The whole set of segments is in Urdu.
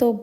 2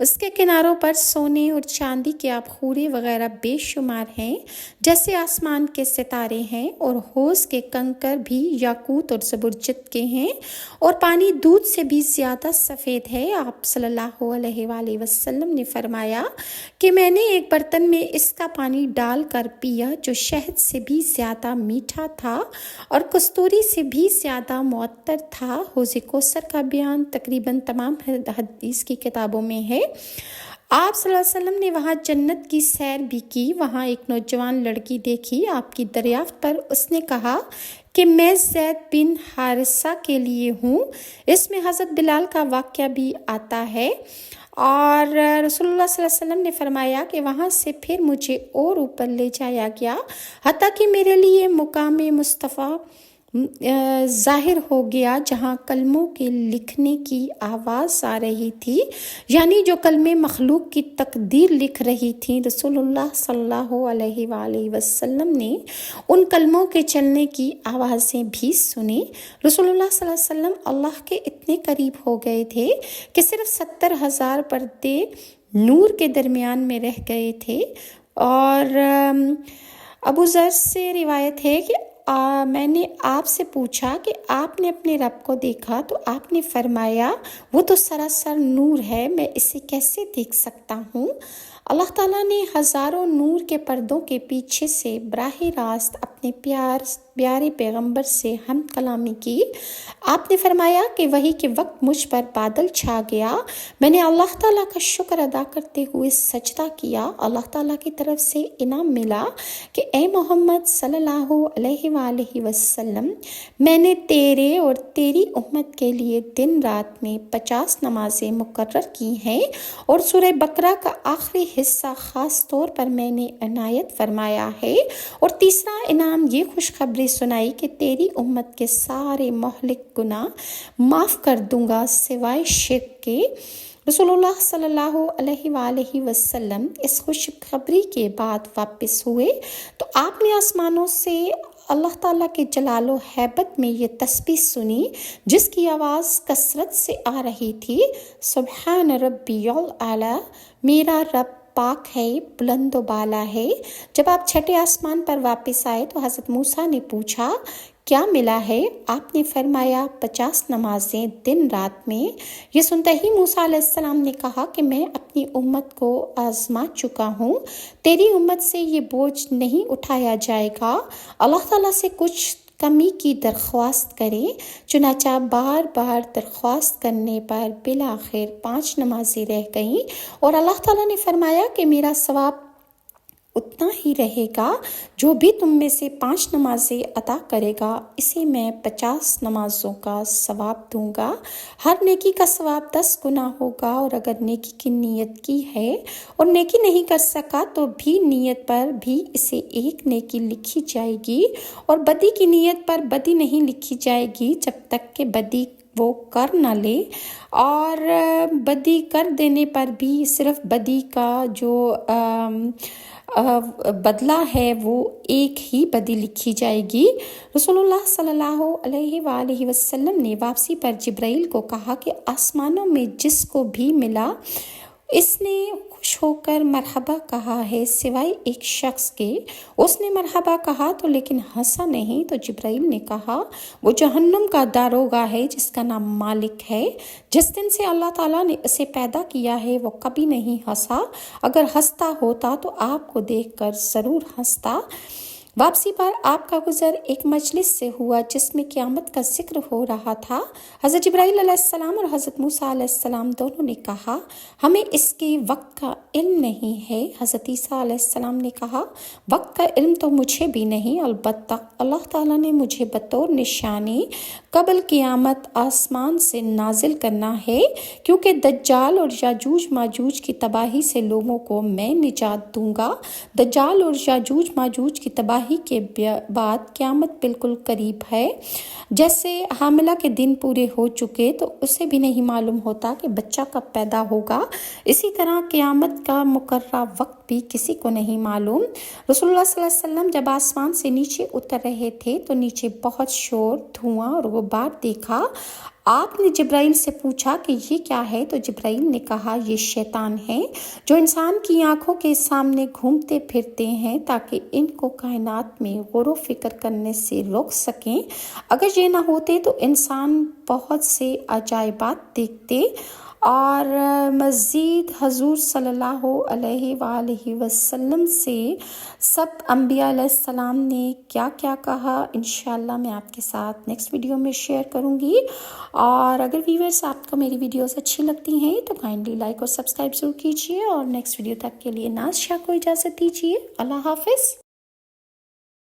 اس کے کناروں پر سونے اور چاندی کے آبخورے وغیرہ بے شمار ہیں، جیسے آسمان کے ستارے ہیں، اور حوض کے کنکر بھی یاقوت اور زبرجد کے ہیں، اور پانی دودھ سے بھی زیادہ سفید ہے۔ آپ صلی اللہ علیہ وآلہ وسلم نے فرمایا کہ میں نے ایک برتن میں اس کا پانی ڈال کر پیا جو شہد سے بھی زیادہ میٹھا تھا اور کستوری سے بھی زیادہ معطر تھا۔ حوض کوثر کا بیان تقریباً تمام حدیث کی کتابوں میں ہے۔ آپ صلی اللہ علیہ وسلم نے وہاں جنت کی سیر بھی کی۔ وہاں ایک نوجوان لڑکی دیکھی۔ آپ کی دریافت پر اس نے کہا کہ میں زید بن حارثہ کے لیے ہوں۔ اس میں حضرت بلال کا واقعہ بھی آتا ہے، اور رسول اللہ صلی اللہ علیہ وسلم نے فرمایا کہ وہاں سے پھر مجھے اور اوپر لے جایا گیا، حتیٰ کہ میرے لیے مقام مصطفیٰ ظاہر ہو گیا، جہاں کلموں کے لکھنے کی آواز آ رہی تھی، یعنی جو کلمے مخلوق کی تقدیر لکھ رہی تھیں۔ رسول اللہ صلی اللہ علیہ وآلہ وسلم نے ان کلموں کے چلنے کی آوازیں بھی سنی۔ رسول اللہ صلی اللہ علیہ وسلم اللہ کے اتنے قریب ہو گئے تھے کہ صرف 70,000 پردے نور کے درمیان میں رہ گئے تھے۔ اور ابو ذر سے روایت ہے کہ میں نے آپ سے پوچھا کہ آپ نے اپنے رب کو دیکھا، تو آپ نے فرمایا وہ تو سراسر نور ہے، میں اسے کیسے دیکھ سکتا ہوں؟ اللہ تعالیٰ نے ہزاروں نور کے پردوں کے پیچھے سے براہ راست اپنے پیارے پیغمبر سے ہم کلامی کی۔ آپ نے فرمایا کہ وحی کے وقت مجھ پر بادل چھا گیا، میں نے اللہ تعالیٰ کا شکر ادا کرتے ہوئے سجدہ کیا۔ اللہ تعالیٰ کی طرف سے انعام ملا کہ اے محمد صلی اللہ علیہ وآلہ وسلم، میں نے تیرے اور تیری امت کے لیے دن رات میں 50 نمازیں مقرر کی ہیں، اور سورہ بقرہ کا آخری حصہ خاص طور پر میں نے عنایت فرمایا ہے۔ اور تیسرا انعام یہ خوشخبری سنائی کہ تیری امت کے سارے مہلک گناہ معاف کر دوں گا سوائے شرک کے۔ رسول اللہ صلی اللہ علیہ وآلہ وسلم اس خوشخبری کے بعد واپس ہوئے تو آپ نے آسمانوں سے اللہ تعالیٰ کے جلال و ہیبت میں یہ تسبیح سنی، جس کی آواز کثرت سے آ رہی تھی، سبحان ربی الاعلیٰ، میرا رب پاک ہے، بلند و بالا ہے۔ جب آپ چھٹے آسمان پر واپس آئے تو حضرت موسیٰ نے پوچھا کیا ملا ہے؟ آپ نے فرمایا 50 نمازیں دن رات میں۔ یہ سنتے ہی موسیٰ علیہ السلام نے کہا کہ میں اپنی امت کو آزما چکا ہوں، تیری امت سے یہ بوجھ نہیں اٹھایا جائے گا۔ اللہ تعالیٰ سے کچھ کمی کی درخواست کریں، چنانچہ بار بار درخواست کرنے پر بالآخر 5 نمازیں رہ گئیں، اور اللہ تعالیٰ نے فرمایا کہ میرا ثواب اتنا ہی رہے گا، جو بھی تم میں سے 5 نمازیں ادا کرے گا اسے میں 50 نمازوں کا ثواب دوں گا۔ ہر نیکی کا ثواب 10 گنا ہوگا، اور اگر نیکی کی نیت کی ہے اور نیکی نہیں کر سکا تو بھی نیت پر بھی اسے 1 نیکی لکھی جائے گی، اور بدی کی نیت پر بدی نہیں لکھی جائے گی جب تک کہ بدی وہ کر نہ لے، اور بدی کر دینے پر بھی صرف بدی کا جو بدلہ ہے وہ 1 ہی بدی لکھی جائے گی۔ رسول اللہ صلی اللہ علیہ وآلہ وسلم نے واپسی پر جبرائیل کو کہا کہ آسمانوں میں جس کو بھی ملا اس نے خوش ہو کر مرحبا کہا ہے سوائے ایک شخص کے۔ اس نے مرحبا کہا تو لیکن ہنسا نہیں، تو جبرائیل نے کہا وہ جہنم کا داروغہ ہے جس کا نام مالک ہے، جس دن سے اللہ تعالیٰ نے اسے پیدا کیا ہے وہ کبھی نہیں ہنسا، اگر ہنستا ہوتا تو آپ کو دیکھ کر ضرور ہنستا۔ واپسی پر آپ کا گزر ایک مجلس سے ہوا جس میں قیامت کا ذکر ہو رہا تھا۔ حضرت جبرائیل علیہ السلام اور حضرت موسیٰ علیہ السلام دونوں نے کہا ہمیں اس کے وقت کا علم نہیں ہے۔ حضرت عیسیٰ علیہ السلام نے کہا وقت کا علم تو مجھے بھی نہیں، البتہ اللہ تعالیٰ نے مجھے بطور نشانی قبل قیامت آسمان سے نازل کرنا ہے، کیونکہ دجال اور یاجوج ماجوج کی تباہی سے لوگوں کو میں نجات دوں گا۔ دجال اور یاجوج ماجوج کی تباہی کے بعد قیامت بالکل قریب ہے۔ جیسے حاملہ کے دن پورے ہو چکے تو اسے بھی نہیں معلوم ہوتا کہ بچہ کب پیدا ہوگا، اسی طرح قیامت کا مقررہ وقت بھی کسی کو نہیں معلوم۔ رسول اللہ صلی اللہ علیہ وسلم جب آسمان سے نیچے اتر رہے تھے تو نیچے بہت شور، دھواں اور غبار دیکھا۔ آپ نے جبرائیل سے پوچھا کہ یہ کیا ہے؟ تو جبرائیل نے کہا یہ شیطان ہے جو انسان کی آنکھوں کے سامنے گھومتے پھرتے ہیں تاکہ ان کو کائنات میں غور و فکر کرنے سے روک سکیں۔ اگر یہ نہ ہوتے تو انسان بہت سے عجائبات دیکھتے۔ اور مزید حضور صلی اللہ علیہ وآلہ وسلم سے سب انبیاء علیہ السلام نے کیا کیا کہا، انشاءاللہ میں آپ کے ساتھ نیکسٹ ویڈیو میں شیئر کروں گی۔ اور اگر ویورز آپ کو میری ویڈیوز اچھی لگتی ہیں تو کائنڈلی لائک اور سبسکرائب ضرور کیجیے، اور نیکسٹ ویڈیو تک کے لیے ناز شاہ کو اجازت دیجیے۔ اللہ حافظ۔